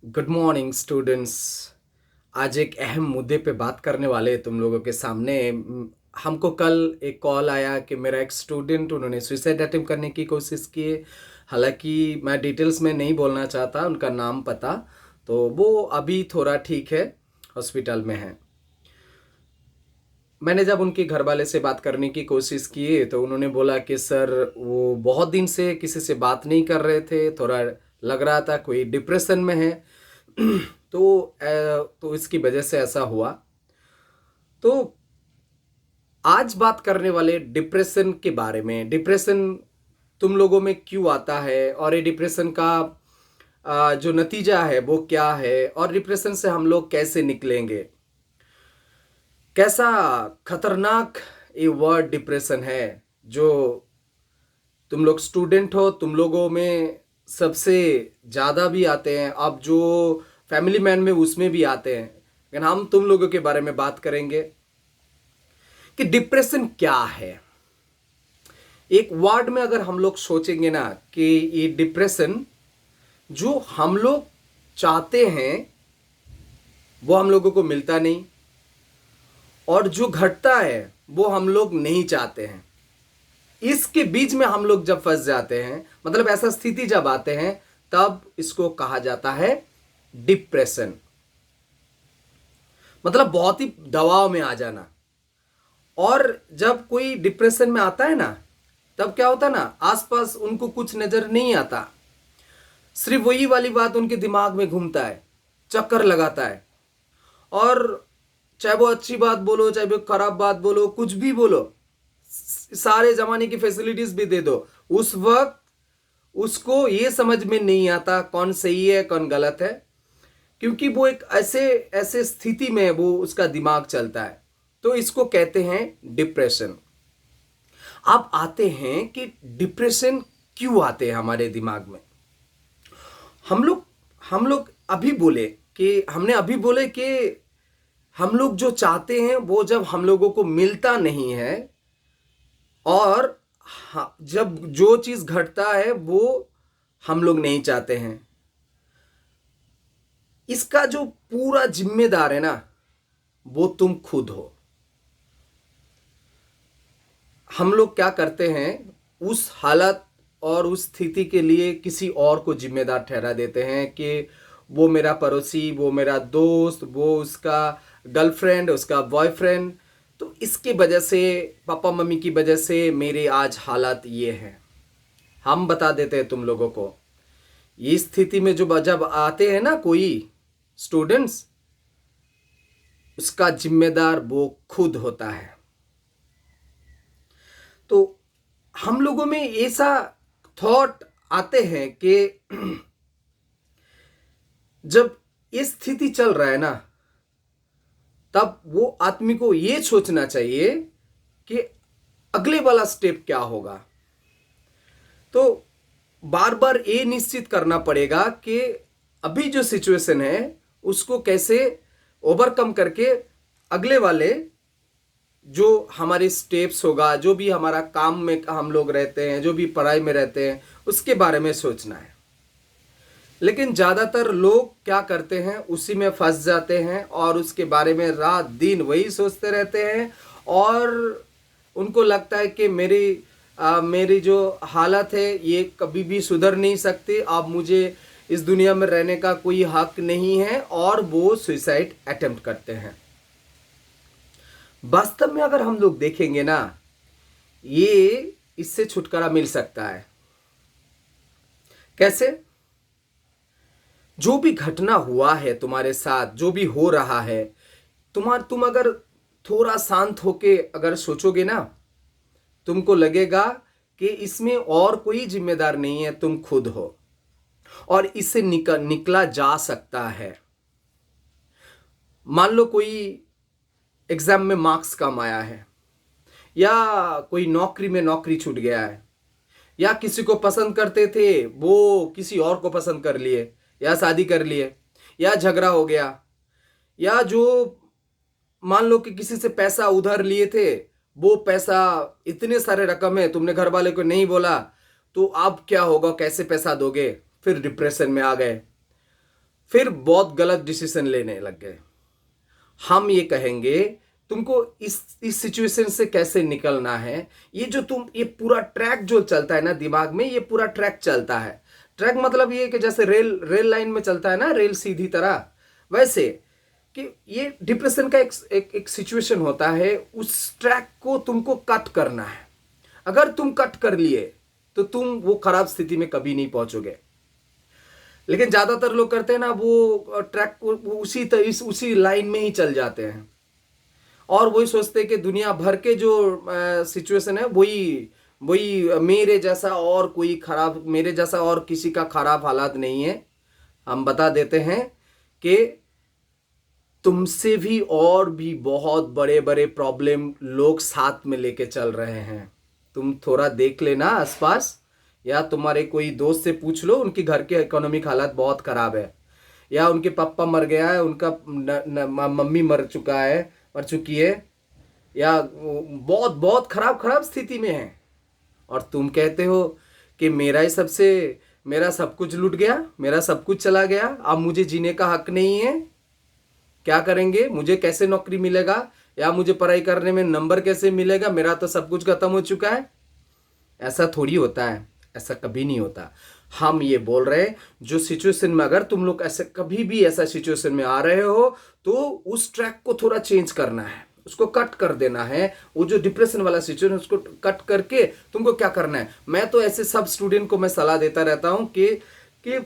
Good morning students. आज एक अहम मुद्दे पे बात करने वाले हैं तुम लोगों के सामने। हमको कल एक कॉल आया कि मेरा एक स्टूडेंट उन्होंने सुसाइड अटेम्प्ट करने की कोशिश की है। हालांकि मैं डिटेल्स में नहीं बोलना चाहता उनका नाम पता। तो वो अभी थोड़ा ठीक है, हॉस्पिटल में है। मैंने जब उनके घर वाले से बात करने की कोशिश की तो उन्होंने बोला कि सर वो बहुत दिन से किसी से बात नहीं कर रहे थे, थोड़ा लग रहा था कोई डिप्रेशन में है। तो इसकी वजह से ऐसा हुआ। तो आज बात करने वाले डिप्रेशन के बारे में। डिप्रेशन तुम लोगों में क्यों आता है और ये डिप्रेशन का जो नतीजा है वो क्या है, और डिप्रेशन से हम लोग कैसे निकलेंगे। कैसा खतरनाक ये वर्ड डिप्रेशन है, जो तुम लोग स्टूडेंट हो, तुम लोगों में सबसे ज़्यादा भी आते हैं। अब जो फैमिली मैन में उसमें भी आते हैं, लेकिन हम तुम लोगों के बारे में बात करेंगे कि डिप्रेशन क्या है। एक वर्ड में अगर हम लोग सोचेंगे ना कि ये डिप्रेशन जो हम लोग चाहते हैं वो हम लोगों को मिलता नहीं, और जो घटता है वो हम लोग नहीं चाहते हैं। इसके बीच में हम लोग जब फंस जाते हैं, मतलब ऐसा स्थिति जब आते हैं, तब इसको कहा जाता है डिप्रेशन। मतलब बहुत ही दबाव में आ जाना। और जब कोई डिप्रेशन में आता है ना, तब क्या होता है ना, आसपास उनको कुछ नजर नहीं आता, सिर्फ वही वाली बात उनके दिमाग में घूमता है, चक्कर लगाता है। और चाहे वो अच्छी बात बोलो, चाहे वो खराब बात बोलो, कुछ भी बोलो, सारे जमाने की फैसिलिटीज भी दे दो, उस वक्त उसको ये समझ में नहीं आता कौन सही है कौन गलत है, क्योंकि वो एक ऐसे ऐसे स्थिति में वो उसका दिमाग चलता है। तो इसको कहते हैं डिप्रेशन। अब आते हैं कि डिप्रेशन क्यों आते हैं हमारे दिमाग में। हम लोग अभी बोले कि हम लोग जो चाहते हैं वो जब हम लोगों को मिलता नहीं है, और जब जो चीज घटता है वो हम लोग नहीं चाहते हैं, इसका जो पूरा जिम्मेदार है ना, वो तुम खुद हो। हम लोग क्या करते हैं, उस हालत और उस स्थिति के लिए किसी और को जिम्मेदार ठहरा देते हैं कि वो मेरा पड़ोसी, वो मेरा दोस्त, वो उसका गर्लफ्रेंड, उसका बॉयफ्रेंड, तो इसकी वजह से, पापा मम्मी की वजह से मेरे आज हालात ये हैं। हम बता देते हैं तुम लोगों को, ये स्थिति में जो जब आते हैं ना कोई स्टूडेंट्स, उसका जिम्मेदार वो खुद होता है। तो हम लोगों में ऐसा थॉट आते हैं कि जब ये स्थिति चल रहा है ना, तब वो आदमी को ये सोचना चाहिए कि अगले वाला स्टेप क्या होगा। तो बार बार ये निश्चित करना पड़ेगा कि अभी जो सिचुएशन है उसको कैसे ओवरकम करके अगले वाले जो हमारे स्टेप्स होगा, जो भी हमारा काम में हम लोग रहते हैं, जो भी पढ़ाई में रहते हैं, उसके बारे में सोचना है। लेकिन ज़्यादातर लोग क्या करते हैं, उसी में फंस जाते हैं और उसके बारे में रात दिन वही सोचते रहते हैं। और उनको लगता है कि मेरी जो हालत है ये कभी भी सुधर नहीं सकती, अब मुझे इस दुनिया में रहने का कोई हक नहीं है, और वो सुसाइड अटेम्प्ट करते हैं। वास्तव में अगर हम लोग देखेंगे ना, ये इससे छुटकारा मिल सकता है। कैसे? जो भी घटना हुआ है तुम्हारे साथ, जो भी हो रहा है, तुम अगर थोड़ा शांत होके अगर सोचोगे ना, तुमको लगेगा कि इसमें और कोई जिम्मेदार नहीं है, तुम खुद हो, और इससे निकला जा सकता है। मान लो कोई एग्जाम में मार्क्स कम आया है, या कोई नौकरी में नौकरी छूट गया है, या किसी को पसंद करते थे वो किसी और को पसंद कर लिए, या शादी कर लिए, या झगड़ा हो गया, या जो मान लो कि किसी से पैसा उधार लिए थे, वो पैसा इतने सारे रकम है, तुमने घर वाले को नहीं बोला, तो अब क्या होगा, कैसे पैसा दोगे, फिर डिप्रेशन में आ गए। फिर बहुत गलत डिसीजन लेने लग गए। हम ये कहेंगे तुमको इस सिचुएशन से कैसे निकलना है। ये पूरा ट्रैक जो चलता है ना दिमाग में, ये पूरा ट्रैक चलता है। ट्रैक मतलब ये कि जैसे रेल लाइन में चलता है ना, रेल सीधी तरह, वैसे कि ये डिप्रेशन का एक सिचुएशन होता है। उस ट्रैक को तुमको कट करना है। अगर तुम कट कर लिए तो तुम वो खराब स्थिति में कभी नहीं पहुंचोगे। लेकिन ज्यादातर लोग करते हैं ना, वो ट्रैक को उसी लाइन में ही चल जाते हैं और वही सोचते हैं कि दुनिया भर के जो सिचुएशन है वही वही मेरे जैसा और किसी का खराब हालात नहीं है। हम बता देते हैं कि तुमसे भी और भी बहुत बड़े बड़े प्रॉब्लम लोग साथ में लेके चल रहे हैं। तुम थोड़ा देख लेना आसपास, या तुम्हारे कोई दोस्त से पूछ लो, उनके घर के इकोनॉमिक हालात बहुत खराब है, या उनके पापा मर गया है, उनका मम्मी मर चुकी है, या बहुत बहुत खराब खराब स्थिति में है, और तुम कहते हो कि मेरा सब कुछ लूट गया, मेरा सब कुछ चला गया, अब मुझे जीने का हक नहीं है। क्या करेंगे, मुझे कैसे नौकरी मिलेगा, या मुझे पढ़ाई करने में नंबर कैसे मिलेगा, मेरा तो सब कुछ खत्म हो चुका है। ऐसा थोड़ी होता है, ऐसा कभी नहीं होता। हम ये बोल रहे हैं, जो सिचुएशन में अगर तुम लोग ऐसे कभी भी ऐसा सिचुएशन में आ रहे हो तो उस ट्रैक को थोड़ा चेंज करना है, उसको कट कर देना है। वो जो डिप्रेशन वाला सिचुएशन, उसको कट करके तुमको क्या करना है। मैं तो ऐसे सब स्टूडेंट को मैं सलाह देता रहता हूं कि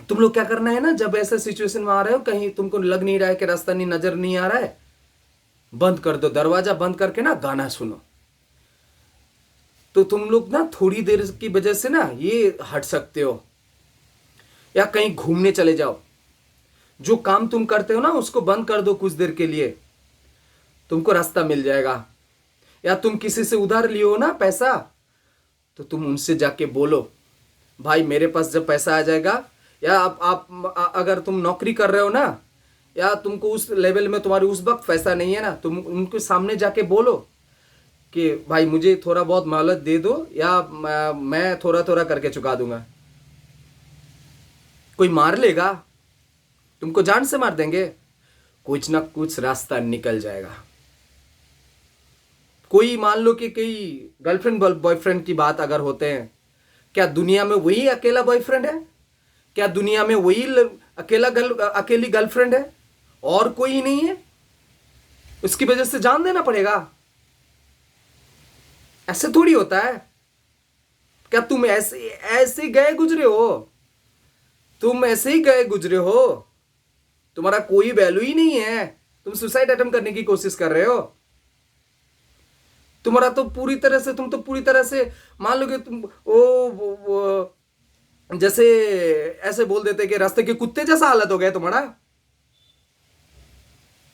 तुम लोग क्या करना है ना, जब ऐसा सिचुएशन में आ रहे हो, कहीं तुमको लग नहीं रहा है कि रास्ता नहीं नजर नहीं आ रहा है, बंद कर दो, दरवाजा बंद करके ना गाना सुनो। तो तुम लोग ना थोड़ी देर की वजह से ना ये हट सकते हो, या कहीं घूमने चले जाओ। जो काम तुम करते हो ना उसको बंद कर दो कुछ देर के लिए, तुमको रास्ता मिल जाएगा। या तुम किसी से उधार लियो ना पैसा, तो तुम उनसे जाके बोलो, भाई मेरे पास जब पैसा आ जाएगा, या अगर तुम नौकरी कर रहे हो ना, या तुमको उस लेवल में तुम्हारी उस वक्त पैसा नहीं है ना, तुम उनके सामने जाके बोलो कि भाई मुझे थोड़ा बहुत मोहलत दे दो, या मैं थोड़ा थोड़ा करके चुका दूंगा। कोई मार लेगा, तुमको जान से मार देंगे, कुछ ना कुछ रास्ता निकल जाएगा। कोई मान लो कि कोई गर्लफ्रेंड बॉयफ्रेंड की बात अगर होते हैं, क्या दुनिया में वही अकेला बॉयफ्रेंड है? क्या दुनिया में वही अकेली गर्लफ्रेंड है और कोई नहीं है? उसकी वजह से जान देना पड़ेगा? ऐसे थोड़ी होता है। क्या तुम ऐसे गए गुजरे हो? तुम ऐसे ही गए गुजरे हो, तुम्हारा कोई वैल्यू ही नहीं है, तुम सुसाइड अटेम्प्ट करने की कोशिश कर रहे हो। तुम तो पूरी तरह से मान लो कि तुम वो जैसे ऐसे बोल देते कि रास्ते के कुत्ते जैसा हालत हो गया तुम्हारा।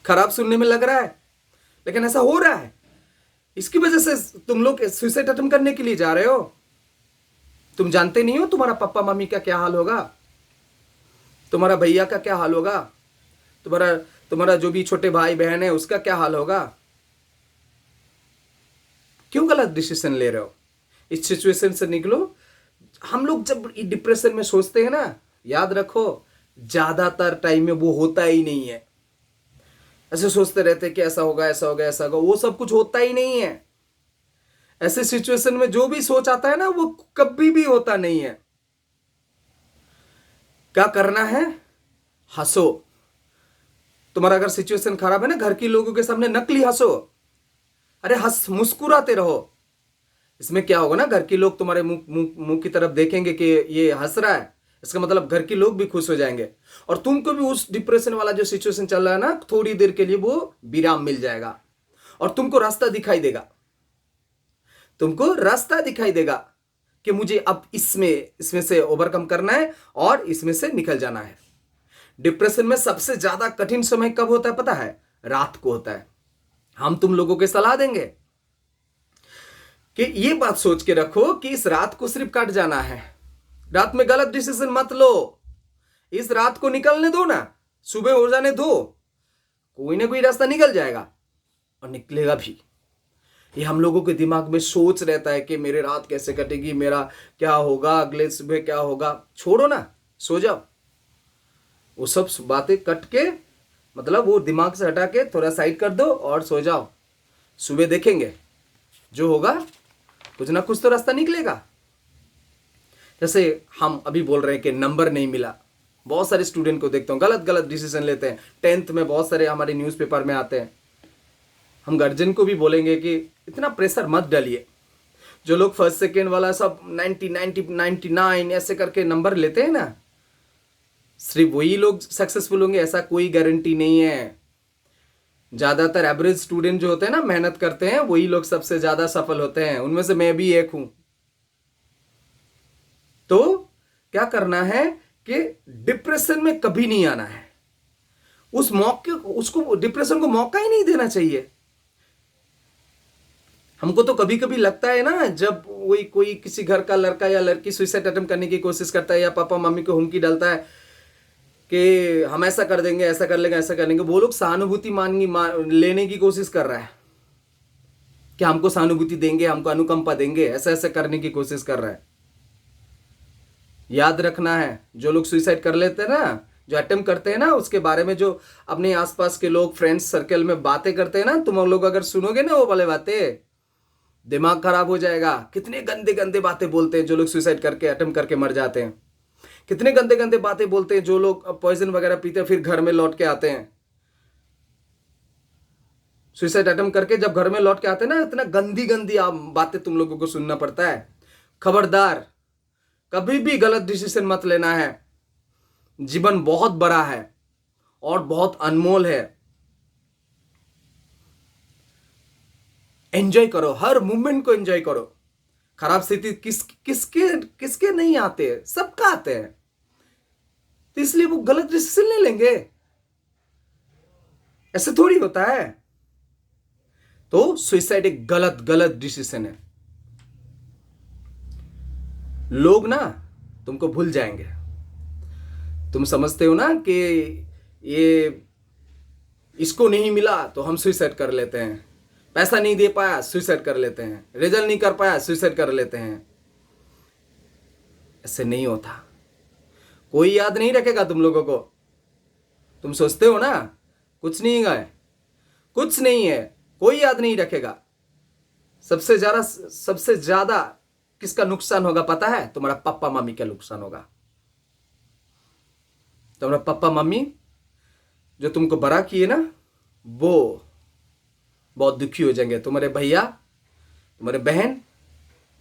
खराब सुनने में लग रहा है, लेकिन ऐसा हो रहा है। इसकी वजह से तुम लोग सुसाइड अटेम्प्ट करने के लिए जा रहे हो। तुम जानते नहीं हो तुम्हारा पापा मम्मी का क्या हाल होगा, तुम्हारा भैया का क्या हाल होगा, तुम्हारा जो भी छोटे भाई बहन है उसका क्या हाल होगा। क्यों गलत डिसीजन ले रहे हो? इस सिचुएशन से निकलो। हम लोग जब डिप्रेशन में सोचते हैं ना, याद रखो ज्यादातर टाइम में वो होता ही नहीं है। ऐसे सोचते रहते कि ऐसा होगा ऐसा होगा ऐसा होगा, वो सब कुछ होता ही नहीं है। ऐसे सिचुएशन में जो भी सोच आता है ना, वो कभी भी होता नहीं है। क्या करना है? हंसो। तुम्हारा अगर सिचुएशन खराब है ना, घर के लोगों के सामने नकली हंसो। अरे मुस्कुराते रहो। इसमें क्या होगा ना, घर के लोग तुम्हारे मुंह की तरफ देखेंगे कि ये हंस रहा है, इसका मतलब घर के लोग भी खुश हो जाएंगे, और तुमको भी उस डिप्रेशन वाला जो सिचुएशन चल रहा है ना, थोड़ी देर के लिए वो विराम मिल जाएगा, और तुमको रास्ता दिखाई देगा कि मुझे अब इसमें से ओवरकम करना है और इसमें से निकल जाना है। डिप्रेशन में सबसे ज्यादा कठिन समय कब होता है पता है? रात को होता है। हम तुम लोगों के सलाह देंगे कि ये बात सोच के रखो कि इस रात को सिर्फ काट जाना है। रात में गलत डिसीजन मत लो, इस रात को निकलने दो ना, सुबह हो जाने दो, कोई ना कोई रास्ता निकल जाएगा, और निकलेगा भी। ये हम लोगों के दिमाग में सोच रहता है कि मेरी रात कैसे कटेगी, मेरा क्या होगा, अगले सुबह क्या होगा। छोड़ो ना, सो जाओ। वो सब बातें कट के, मतलब वो दिमाग से हटा के थोड़ा साइड कर दो और सो जाओ। सुबह देखेंगे जो होगा, कुछ ना कुछ तो रास्ता निकलेगा। जैसे हम अभी बोल रहे हैं कि नंबर नहीं मिला, बहुत सारे स्टूडेंट को देखता हूँ गलत गलत डिसीजन लेते हैं। 10th में बहुत सारे हमारे न्यूज़पेपर में आते हैं। हम गार्जियन को भी बोलेंगे कि इतना प्रेशर मत डालिए। जो लोग फर्स्ट सेकेंड वाला सब 90 90 99 ऐसे करके नंबर लेते हैं ना, सिर्फ वही लोग सक्सेसफुल होंगे ऐसा कोई गारंटी नहीं है। ज्यादातर एवरेज स्टूडेंट जो होते हैं ना, मेहनत करते हैं, वही लोग सबसे ज्यादा सफल होते हैं। उनमें से मैं भी एक हूं। तो क्या करना है कि डिप्रेशन में कभी नहीं आना है। उस मौके उसको, डिप्रेशन को मौका ही नहीं देना चाहिए। हमको तो कभी कभी लगता है ना, जब वही कोई किसी घर का लड़का या लड़की सुसाइड अटेम्प्ट करने की कोशिश करता है या पापा मम्मी को हुमकी डालता है कि हम ऐसा कर देंगे, ऐसा कर लेंगे, ऐसा कर लेंगे, वो लोग सहानुभूति लेने की कोशिश कर रहा है कि हमको सहानुभूति देंगे, हमको अनुकंपा देंगे, ऐसा ऐसा करने की कोशिश कर रहा है। याद रखना है, जो लोग सुसाइड कर लेते हैं ना, जो अटेम्प्ट करते हैं ना, उसके बारे में जो अपने आसपास के लोग फ्रेंड्स सर्कल में बातें करते हैं ना, तुम लोग अगर सुनोगे ना वो वाले बातें, दिमाग खराब हो जाएगा। कितने गंदे गंदे बातें बोलते हैं जो लोग सुसाइड करके अटेम्प्ट करके मर जाते हैं। कितने गंदे गंदे बातें बोलते हैं जो लोग पॉइजन वगैरह पीते हैं, फिर घर में लौट के आते हैं। सुसाइड अटेम्प्ट करके जब घर में लौट के आते हैं ना, इतना गंदी गंदी बातें तुम लोगों को सुनना पड़ता है। खबरदार, कभी भी गलत डिसीजन मत लेना है। जीवन बहुत बड़ा है और बहुत अनमोल है। एंजॉय करो, हर मोमेंट को एंजॉय करो। खराब स्थिति किसके नहीं आते हैं, सबका आते हैं। तो इसलिए वो गलत डिसीजन ले लेंगे, ऐसे थोड़ी होता है। तो सुसाइड एक गलत डिसीजन है। लोग ना तुमको भूल जाएंगे। तुम समझते हो ना कि ये इसको नहीं मिला तो हम सुसाइड कर लेते हैं, पैसा नहीं दे पाया सुसाइड कर लेते हैं, रिजल्ट नहीं कर पाया सुसाइड कर लेते हैं। ऐसे नहीं होता। कोई याद नहीं रखेगा तुम लोगों को। तुम सोचते हो ना कुछ नहीं है, कुछ नहीं है, कोई याद नहीं रखेगा। सबसे ज्यादा किसका नुकसान होगा पता है? तुम्हारा पापा मम्मी का नुकसान होगा। तुम्हारा पापा मम्मी जो तुमको बड़ा किए ना, वो बहुत दुखी हो जाएंगे। तुम्हारे भैया, तुम्हारे बहन,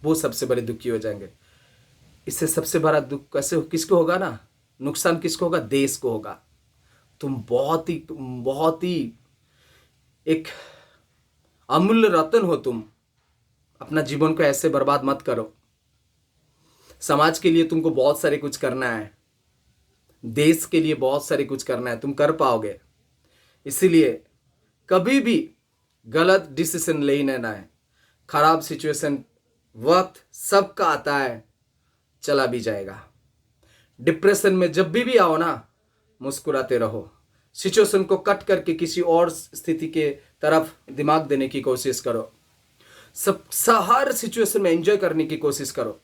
वो सबसे बड़े दुखी हो जाएंगे। इससे सबसे बड़ा दुख कैसे किसको होगा ना, नुकसान किसको होगा? देश को होगा। तुम बहुत ही एक अमूल्य रत्न हो। तुम अपना जीवन को ऐसे बर्बाद मत करो। समाज के लिए तुमको बहुत सारे कुछ करना है, देश के लिए बहुत सारे कुछ करना है, तुम कर पाओगे। इसीलिए कभी भी गलत डिसीजन ले लेना है। खराब सिचुएशन, वक्त सबका आता है, चला भी जाएगा। डिप्रेशन में जब भी आओ ना, मुस्कुराते रहो। सिचुएशन को कट करके किसी और स्थिति के तरफ दिमाग देने की कोशिश करो। हर सिचुएशन में एंजॉय करने की कोशिश करो,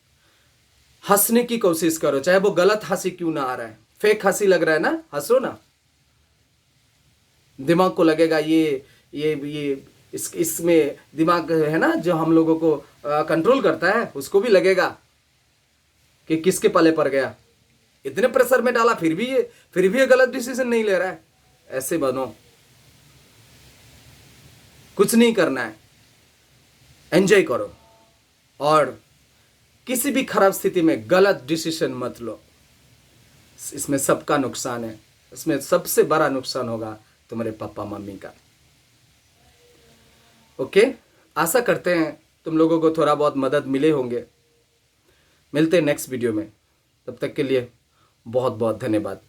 हंसने की कोशिश करो, चाहे वो गलत हंसी क्यों ना आ रहा है। फेक हंसी लग रहा है ना, हंसो ना। दिमाग को लगेगा ये इसमें दिमाग है ना जो हम लोगों को कंट्रोल करता है, उसको भी लगेगा कि किसके पाले पड़ गया। इतने प्रेशर में डाला फिर भी ये गलत डिसीजन नहीं ले रहा है। ऐसे बनो, कुछ नहीं करना है, एंजॉय करो और किसी भी खराब स्थिति में गलत डिसीजन मत लो। इसमें सबका नुकसान है। इसमें सबसे बड़ा नुकसान होगा तुम्हारे पापा मम्मी का। ओके, आशा करते हैं तुम लोगों को थोड़ा बहुत मदद मिले होंगे। मिलते हैं नेक्स्ट वीडियो में, तब तक के लिए बहुत बहुत धन्यवाद।